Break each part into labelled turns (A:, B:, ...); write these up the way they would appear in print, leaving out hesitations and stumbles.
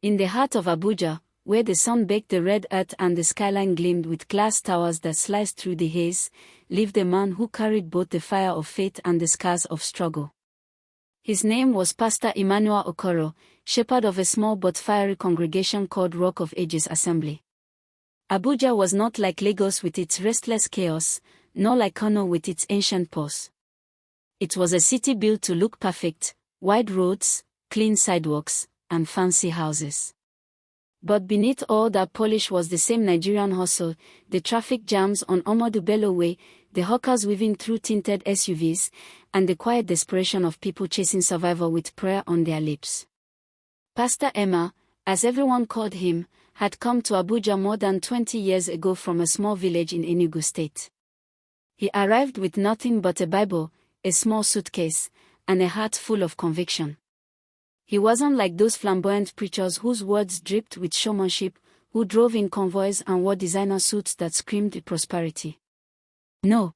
A: In the heart of Abuja, where the sun baked the red earth and the skyline gleamed with glass towers that sliced through the haze, lived a man who carried both the fire of faith and the scars of struggle. His name was Pastor Emmanuel Okoro, shepherd of a small but fiery congregation called Rock of Ages Assembly. Abuja was not like Lagos with its restless chaos, nor like Kano with its ancient pause. It was a city built to look perfect, wide roads, clean sidewalks, and fancy houses. But beneath all that polish was the same Nigerian hustle, the traffic jams on Ahmadu Bello Way, the hawkers weaving through tinted SUVs, and the quiet desperation of people chasing survival with prayer on their lips. Pastor Emma, as everyone called him, had come to Abuja more than 20 years ago from a small village in Enugu State. He arrived with nothing but a Bible, a small suitcase, and a heart full of conviction. He wasn't like those flamboyant preachers whose words dripped with showmanship, who drove in convoys and wore designer suits that screamed prosperity. No.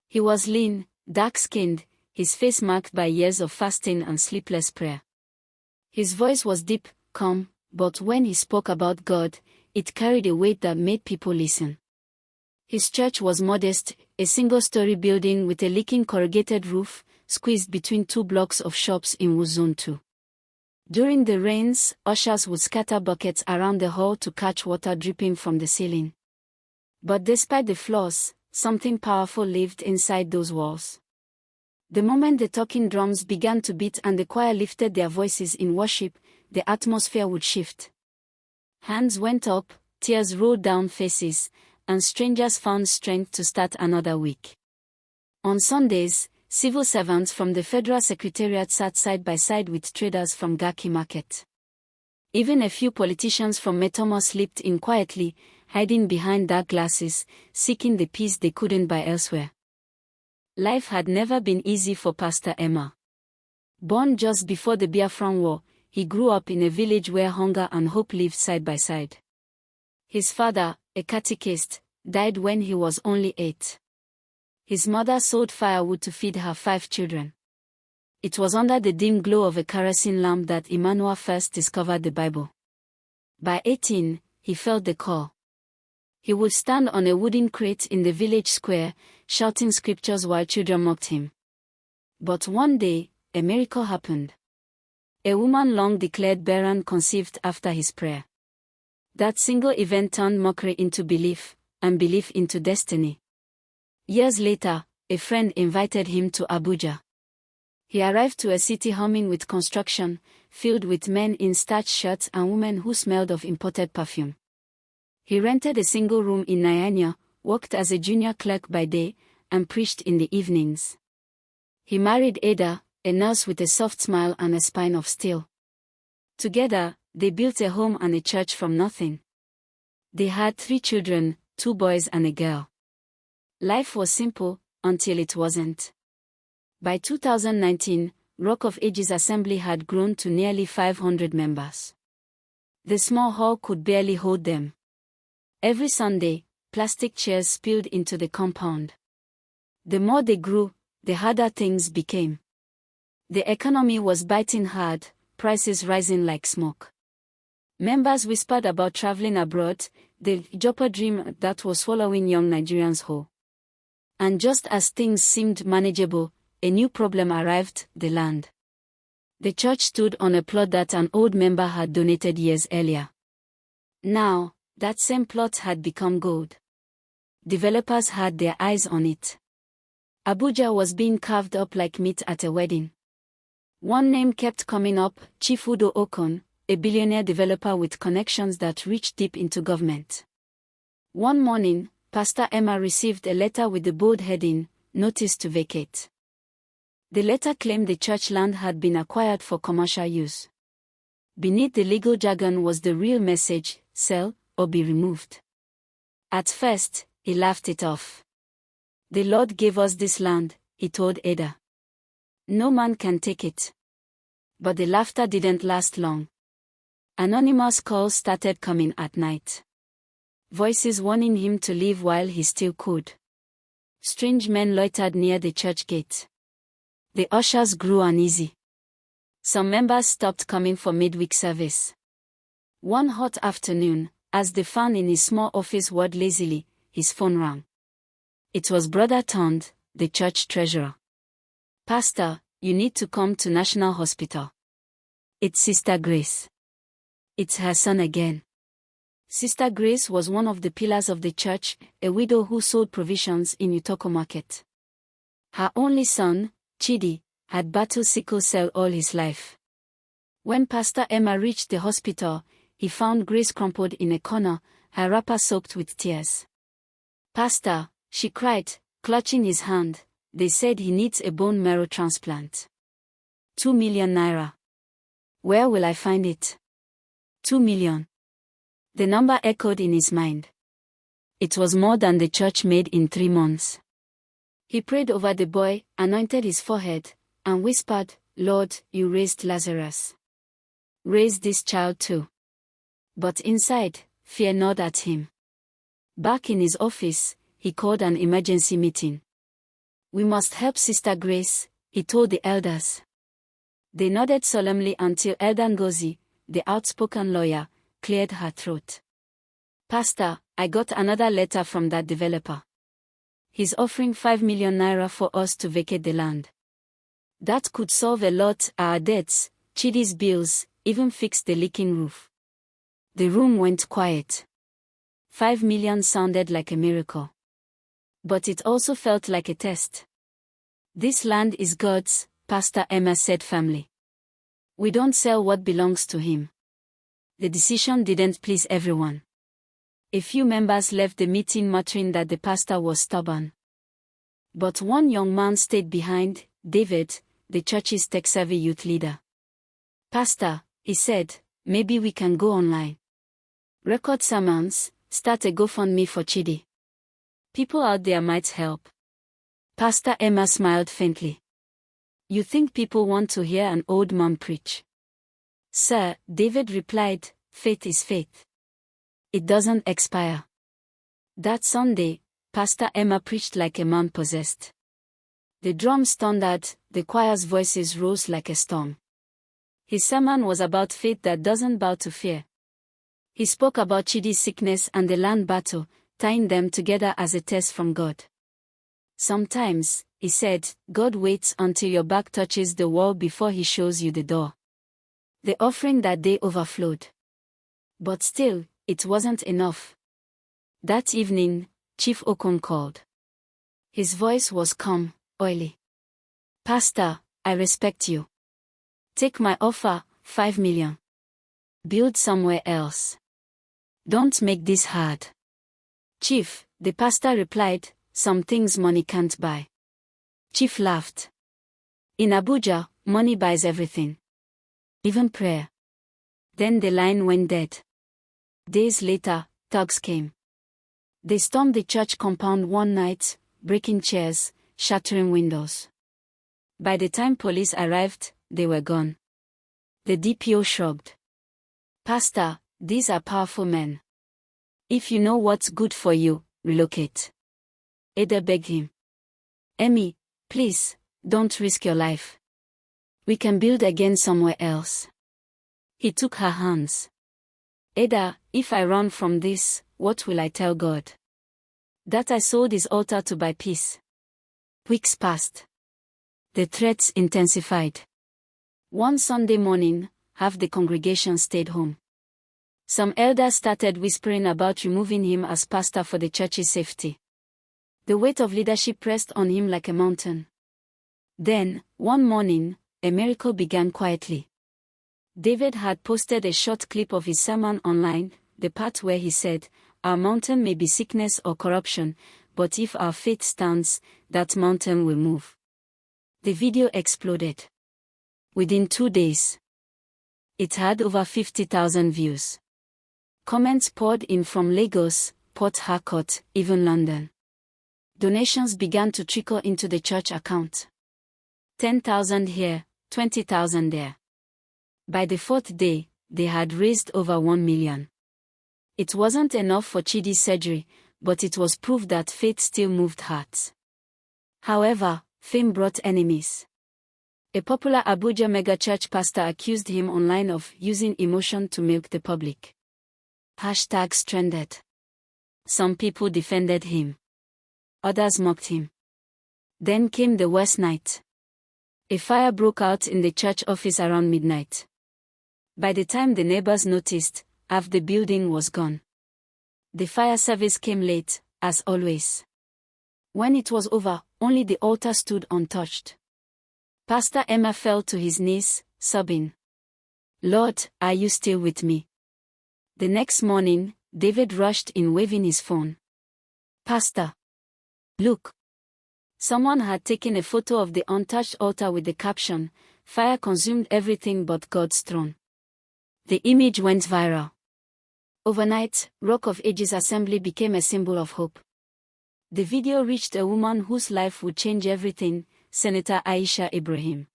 A: He was lean, dark-skinned, his face marked by years of fasting and sleepless prayer. His voice was deep, calm, but when he spoke about God, it carried a weight that made people listen. His church was modest, a single-story building with a leaking corrugated roof, squeezed between two blocks of shops in Woods Zone 2. During the rains, ushers would scatter buckets around the hall to catch water dripping from the ceiling. But despite the flaws, something powerful lived inside those walls. The moment the talking drums began to beat and the choir lifted their voices in worship, the atmosphere would shift. Hands went up, tears rolled down faces, and strangers found strength to start another week. On Sundays, civil servants from the Federal Secretariat sat side by side with traders from Garki Market. Even a few politicians from Metomo slipped in quietly, hiding behind dark glasses, seeking the peace they couldn't buy elsewhere. Life had never been easy for Pastor Emma. Born just before the Biafran War, he grew up in a village where hunger and hope lived side by side. His father, a catechist, died when he was only 8. His mother sold firewood to feed her 5 children. It was under the dim glow of a kerosene lamp that Emmanuel first discovered the Bible. By 18, he felt the call. He would stand on a wooden crate in the village square, shouting scriptures while children mocked him. But one day, a miracle happened. A woman long declared barren conceived after his prayer. That single event turned mockery into belief, and belief into destiny. Years later, a friend invited him to Abuja. He arrived to a city humming with construction, filled with men in starched shirts and women who smelled of imported perfume. He rented a single room in Nigerian, worked as a junior clerk by day, and preached in the evenings. He married Ada, a nurse with a soft smile and a spine of steel. Together, they built a home and a church from nothing. They had 3 children, 2 boys and a girl. Life was simple, until it wasn't. By 2019, Rock of Ages Assembly had grown to nearly 500 members. The small hall could barely hold them. Every Sunday, plastic chairs spilled into the compound. The more they grew, the harder things became. The economy was biting hard, prices rising like smoke. Members whispered about traveling abroad, the Joppa dream that was swallowing young Nigerians whole. And just as things seemed manageable, a new problem arrived: the land. The church stood on a plot that an old member had donated years earlier. Now, that same plot had become gold. Developers had their eyes on it. Abuja was being carved up like meat at a wedding. One name kept coming up: Chief Udo Okon, a billionaire developer with connections that reached deep into government. One morning, Pastor Emma received a letter with the bold heading, "Notice to vacate." The letter claimed the church land had been acquired for commercial use. Beneath the legal jargon was the real message: sell or be removed. At first, he laughed it off. "The Lord gave us this land," he told Ada. "No man can take it." But the laughter didn't last long. Anonymous calls started coming at night. Voices warning him to leave while he still could. Strange men loitered near the church gate. The ushers grew uneasy. Some members stopped coming for midweek service. One hot afternoon, as the fan in his small office whirred lazily, his phone rang. It was Brother Tond, the church treasurer. "Pastor, you need to come to National Hospital. It's Sister Grace. It's her son again." Sister Grace was one of the pillars of the church, a widow who sold provisions in Utoko Market. Her only son, Chidi, had battled sickle cell all his life. When Pastor Emma reached the hospital, he found Grace crumpled in a corner, her wrapper soaked with tears. "Pastor," she cried, clutching his hand, "they said he needs a bone marrow transplant. 2 million naira. Where will I find it? 2 million. The number echoed in his mind. It was more than the church made in 3 months. He prayed over the boy, anointed his forehead, and whispered, "Lord, you raised Lazarus. Raise this child too." But inside, fear gnawed at him. Back in his office, he called an emergency meeting. "We must help Sister Grace," he told the elders. They nodded solemnly until Elder Ngozi, the outspoken lawyer, cleared her throat. "Pastor, I got another letter from that developer. He's offering 5 million naira for us to vacate the land. That could solve a lot, our debts, Chidi's bills, even fix the leaking roof." The room went quiet. 5 million sounded like a miracle. But it also felt like a test. "This land is God's," Pastor Emma said firmly. "We don't sell what belongs to him." The decision didn't please everyone. A few members left the meeting muttering that the pastor was stubborn. But one young man stayed behind, David, the church's tech-savvy youth leader. "Pastor," he said, "maybe we can go online. Record sermons, start a GoFundMe for Chidi. People out there might help." Pastor Emma smiled faintly. "You think people want to hear an old man preach?" "Sir," David replied, "faith is faith. It doesn't expire." That Sunday, Pastor Emma preached like a man possessed. The drums thundered, the choir's voices rose like a storm. His sermon was about faith that doesn't bow to fear. He spoke about Chidi's sickness and the land battle, tying them together as a test from God. "Sometimes," he said, "God waits until your back touches the wall before he shows you the door." The offering that day overflowed. But still, it wasn't enough. That evening, Chief Okon called. His voice was calm, oily. "Pastor, I respect you. Take my offer, 5 million. Build somewhere else. Don't make this hard." "Chief," the pastor replied, "some things money can't buy." Chief laughed. "In Abuja, money buys everything. Even prayer." Then the line went dead. Days later, thugs came. They stormed the church compound one night, breaking chairs, shattering windows. By the time police arrived, they were gone. The DPO shrugged. "Pastor, these are powerful men. If you know what's good for you, relocate." Ada begged him. "Emmy, please, don't risk your life. We can build again somewhere else." He took her hands. "Ada, if I run from this, what will I tell God? That I sold his altar to buy peace?" Weeks passed. The threats intensified. One Sunday morning, half the congregation stayed home. Some elders started whispering about removing him as pastor for the church's safety. The weight of leadership pressed on him like a mountain. Then, one morning, a miracle began quietly. David had posted a short clip of his sermon online, the part where he said, "Our mountain may be sickness or corruption, but if our faith stands, that mountain will move." The video exploded. Within 2 days, it had over 50,000 views. Comments poured in from Lagos, Port Harcourt, even London. Donations began to trickle into the church account. 10,000 here, 20,000 there. By the 4th day, they had raised over 1 million. It wasn't enough for Chidi's surgery, but it was proof that faith still moved hearts. However, fame brought enemies. A popular Abuja megachurch pastor accused him online of using emotion to milk the public. Hashtags trended. Some people defended him. Others mocked him. Then came the worst night. A fire broke out in the church office around midnight. By the time the neighbors noticed, half the building was gone. The fire service came late, as always. When it was over, only the altar stood untouched. Pastor Emma fell to his knees, sobbing, "Lord, are you still with me?" The next morning, David rushed in waving his phone. "Pastor, look." Someone had taken a photo of the untouched altar with the caption, "Fire consumed everything but God's throne." The image went viral. Overnight, Rock of Ages Assembly became a symbol of hope. The video reached a woman whose life would change everything, Senator Aisha Ibrahim.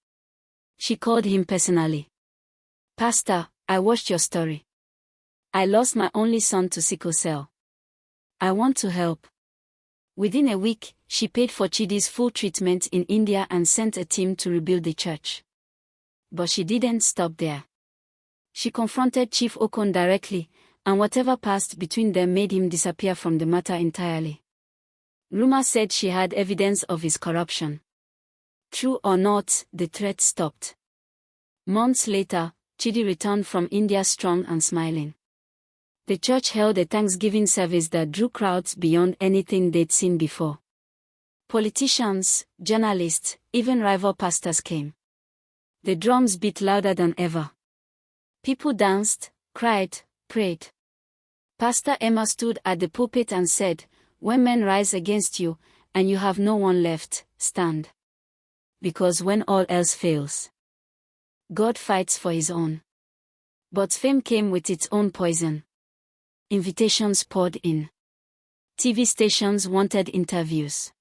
A: She called him personally. "Pastor, I watched your story. I lost my only son to sickle cell. I want to help." Within a week, she paid for Chidi's full treatment in India and sent a team to rebuild the church. But she didn't stop there. She confronted Chief Okon directly, and whatever passed between them made him disappear from the matter entirely. Rumor said she had evidence of his corruption. True or not, the threat stopped. Months later, Chidi returned from India strong and smiling. The church held a Thanksgiving service that drew crowds beyond anything they'd seen before. Politicians, journalists, even rival pastors came. The drums beat louder than ever. People danced, cried, prayed. Pastor Emma stood at the pulpit and said, "When men rise against you, and you have no one left, stand. Because when all else fails, God fights for his own." But fame came with its own poison. Invitations poured in. TV stations wanted interviews.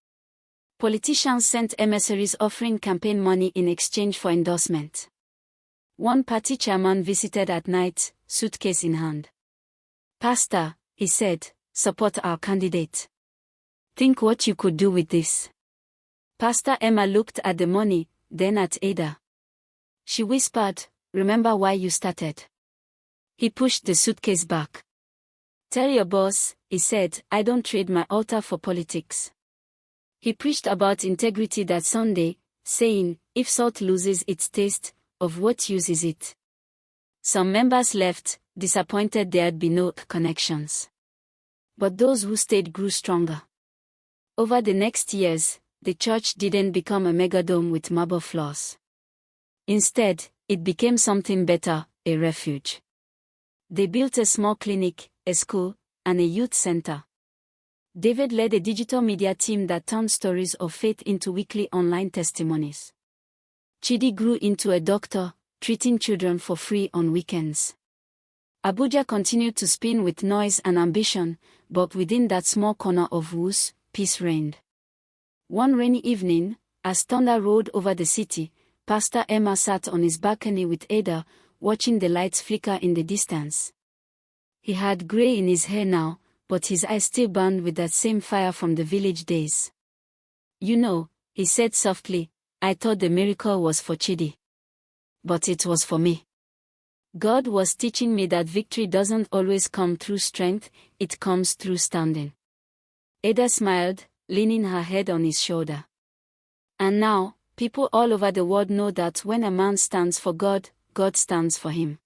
A: Politicians sent emissaries offering campaign money in exchange for endorsement. One party chairman visited at night, suitcase in hand. "Pastor," he said, "support our candidate. Think what you could do with this." Pastor Emma looked at the money, then at Ada. She whispered, "Remember why you started." He pushed the suitcase back. "Tell your boss," he said, "I don't trade my altar for politics." He preached about integrity that Sunday, saying, "If salt loses its taste, of what use is it?" Some members left, disappointed there'd be no connections. But those who stayed grew stronger. Over the next years, the church didn't become a megadome with marble floors. Instead, it became something better, a refuge. They built a small clinic, a school, and a youth center. David led a digital media team that turned stories of faith into weekly online testimonies. Chidi grew into a doctor, treating children for free on weekends. Abuja continued to spin with noise and ambition, but within that small corner of woods, peace reigned. One rainy evening, as thunder rolled over the city, Pastor Emma sat on his balcony with Ada, watching the lights flicker in the distance. He had gray in his hair now, but his eyes still burned with that same fire from the village days. "You know," he said softly, "I thought the miracle was for Chidi. But it was for me. God was teaching me that victory doesn't always come through strength, it comes through standing." Ada smiled, leaning her head on his shoulder. "And now, people all over the world know that when a man stands for God, God stands for him."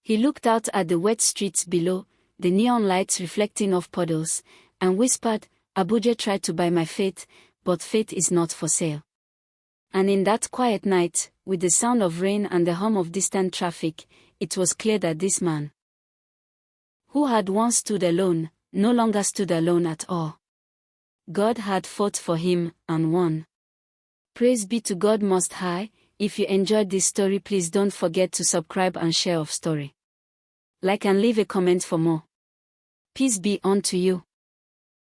A: He looked out at the wet streets below, the neon lights reflecting off puddles, and whispered, "Abuja tried to buy my faith, but faith is not for sale." And in that quiet night, with the sound of rain and the hum of distant traffic, it was clear that this man, who had once stood alone, no longer stood alone at all. God had fought for him, and won. Praise be to God Most High. If you enjoyed this story, please don't forget to subscribe and share of story. Like and leave a comment for more. Peace be unto you.